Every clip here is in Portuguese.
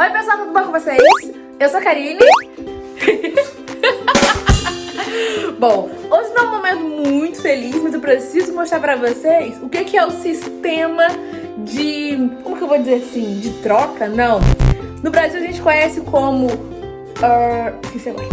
Oi pessoal, tudo bom com vocês? Eu sou a Karine. Bom, hoje não é um momento muito feliz, mas eu preciso mostrar pra vocês o que é o sistema de... como que eu vou dizer assim? De troca? Não. No Brasil a gente conhece como... esqueci agora.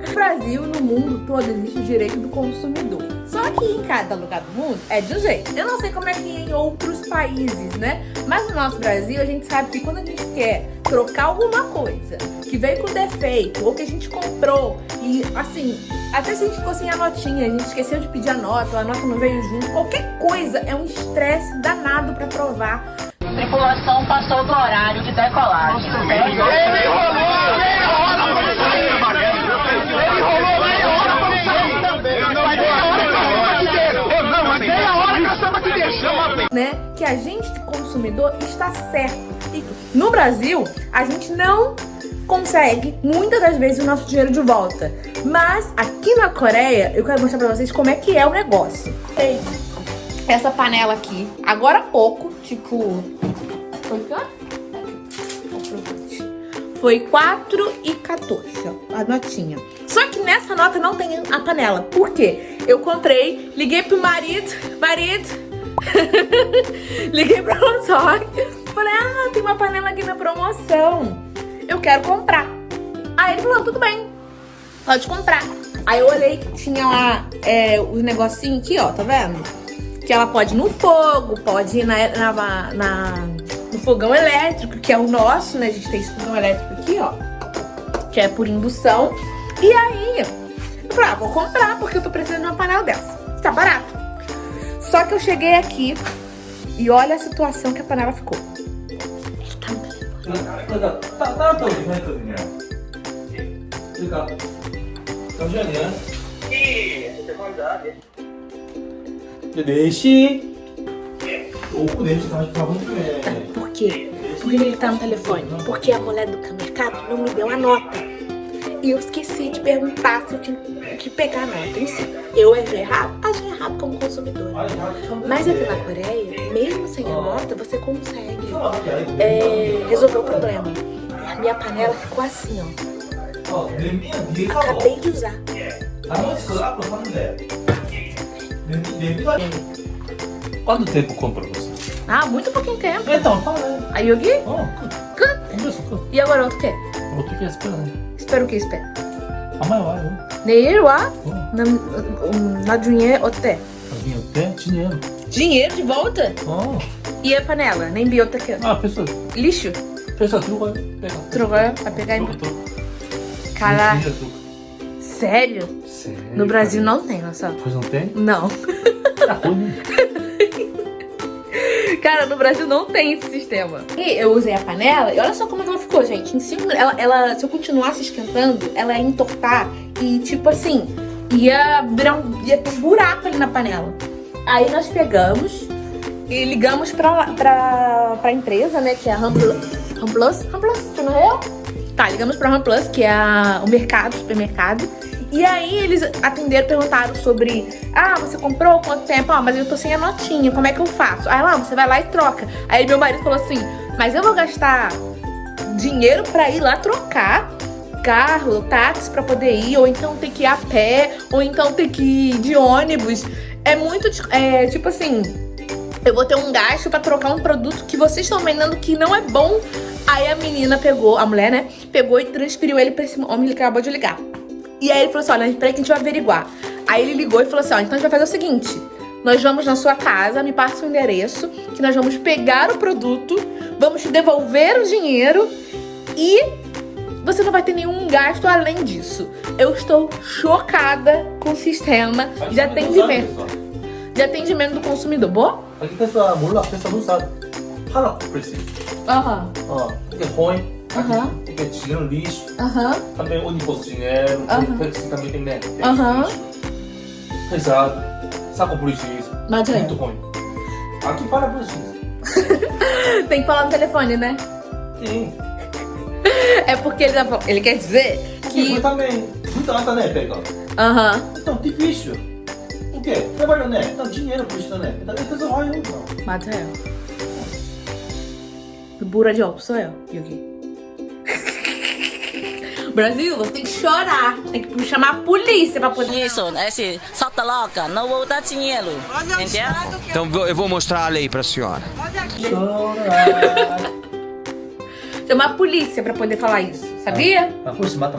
No Brasil e no mundo todo existe o direito do consumidor. Só que em cada lugar do mundo é de um jeito. Eu não sei como é que é em outros países, né? Mas no nosso Brasil a gente sabe que quando a gente quer trocar alguma coisa que veio com defeito ou que a gente comprou e assim, até se a gente ficou sem a notinha, a gente esqueceu de pedir a nota ou a nota não veio junto, qualquer coisa é um estresse danado pra provar. Tripulação passou do horário de decolagem. Né, que a gente, consumidor, está certo. E no Brasil, a gente não consegue, muitas das vezes, o nosso dinheiro de volta. Mas aqui na Coreia, eu quero mostrar pra vocês como é que é o negócio. Tem essa panela aqui, agora há pouco, tipo... Foi que hora? Foi 4,14, ó, a notinha. Só que nessa nota não tem a panela. Por quê? Eu comprei, liguei pro marido, liguei pra Samsung, falei, tem uma panela aqui na promoção, eu quero comprar. Aí ele falou, tudo bem, pode comprar. Aí eu olhei que tinha lá os negocinhos aqui, ó, tá vendo? Que ela pode ir no fogo, pode ir no fogão elétrico, que é o nosso, né? A gente tem esse fogão elétrico aqui, ó, que é por indução. E aí, eu falei, vou comprar, porque eu tô precisando de uma panela dessa. Tá barato. Só que eu cheguei aqui e olha a situação que a panela ficou. 따뜻하거든요. 그러니까 잠시만요. 죄송합니다. 4시 오후 4시 44분쯤에 Por quê? Por que ele tá no telefone? Porque a mulher do mercado não me deu a nota. E eu esqueci de perguntar se eu tinha que pegar a nota em si. Eu agi errado como consumidor. Mas aqui na Coreia, mesmo sem a nota, você consegue resolver o problema. A minha panela ficou assim, ó. 냄비는 뒤에 Acabei 사고 de usar. 나머지 그 앞으로 샀는데 냄비가 Quanto tempo compra você? Muito pouquinho tempo. Então, fala. Aí eu gui? 끝. Conversa, 끝. E agora outro quê? 어떻게 esperar? Espera o que? Espera. 아마 와요. 내일 와? 어. 나중에 어때? 나중에 어때? dinheiro. Dinheiro de volta? E a panela? Nem bi outra aqui. pessoa Lixo? 들어가요. pega. Trocou? Vai pegar em... troca. Caraca, dinheiro, troca. sério? Sério? No Brasil não tem, olha só. Pois não tem? Não. Tá ruim. Cara, no Brasil não tem esse sistema. E eu usei a panela e olha só como é que ela ficou, gente. Em cima, ela, se eu continuasse esquentando, ela ia entortar e, tipo assim, ia ter um buraco ali na panela. Aí nós pegamos e ligamos pra empresa, né, que é a Ramplus, tu não é eu? Tá, ligamos pra Ramplus, que é o mercado, o supermercado. E aí eles atenderam, perguntaram sobre, você comprou quanto tempo? Mas eu tô sem a notinha, como é que eu faço? Aí lá, você vai lá e troca. Aí meu marido falou assim, mas eu vou gastar dinheiro pra ir lá trocar carro, táxi pra poder ir, ou então ter que ir a pé, ou então ter que ir de ônibus. É muito, tipo assim, eu vou ter um gasto pra trocar um produto que vocês estão vendendo que não é bom. Aí a menina pegou, a mulher, né, pegou e transferiu ele pra esse homem que acabou de ligar. E aí ele falou assim, olha, peraí que a gente vai averiguar. Aí ele ligou e falou assim, então a gente vai fazer o seguinte, nós vamos na sua casa, me passa o endereço, que nós vamos pegar o produto, vamos te devolver o dinheiro e você não vai ter nenhum gasto além disso. Eu estou chocada com o sistema de atendimento. De atendimento do consumidor. Boa? aqui pessoa 몰라 pessoa não sabe 하나 그랬어 Aham. 이게 ruim Aham. 이게 dinheiro lixo Aham. também o imposto de dinheiro taxi também tem né Aham. pesado saco por isso 맞아요. muito ruim aqui para por isso Tem que falar no telefone, né? sim É porque ele quer dizer que que... também muito alta né pega Aham. então difícil o quê trabalho né então dinheiro precisa né então 그래서 와요 맞아요. 부러지 없어요, 여기. Brasil, você tem que chorar. Tem que chamar a polícia pra poder... Isso, esse solta louca, não vou dar dinheiro. Entendeu? Então eu vou mostrar a lei pra senhora. Chorar. Chamar a polícia pra poder falar isso, sabia? A força mata.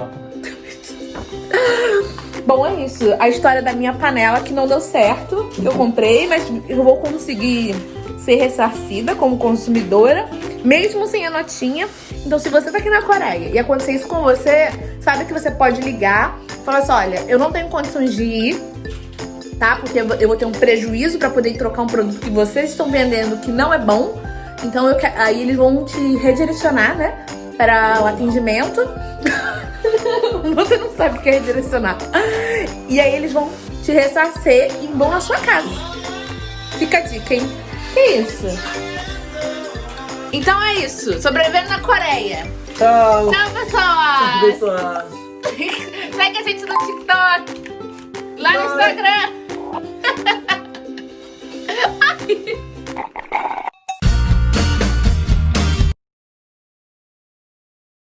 Bom, é isso. A história da minha panela que não deu certo. Eu comprei, mas eu vou conseguir ser ressarcida como consumidora, mesmo sem a notinha. Então, se você tá aqui na Coreia e acontecer isso com você, sabe que você pode ligar e falar assim, olha, eu não tenho condições de ir, tá? Porque eu vou ter um prejuízo pra poder trocar um produto que vocês estão vendendo que não é bom. Então, aí eles vão te redirecionar, né? Para o atendimento. Você não sabe o que é redirecionar. E aí eles vão te ressarcer e vão na sua casa. Fica a dica, hein? Que isso? Então é isso. Sobrevivendo na Coreia. Tchau. Tchau, pessoal. Pessoal. Segue a gente no TikTok. Lá no Instagram.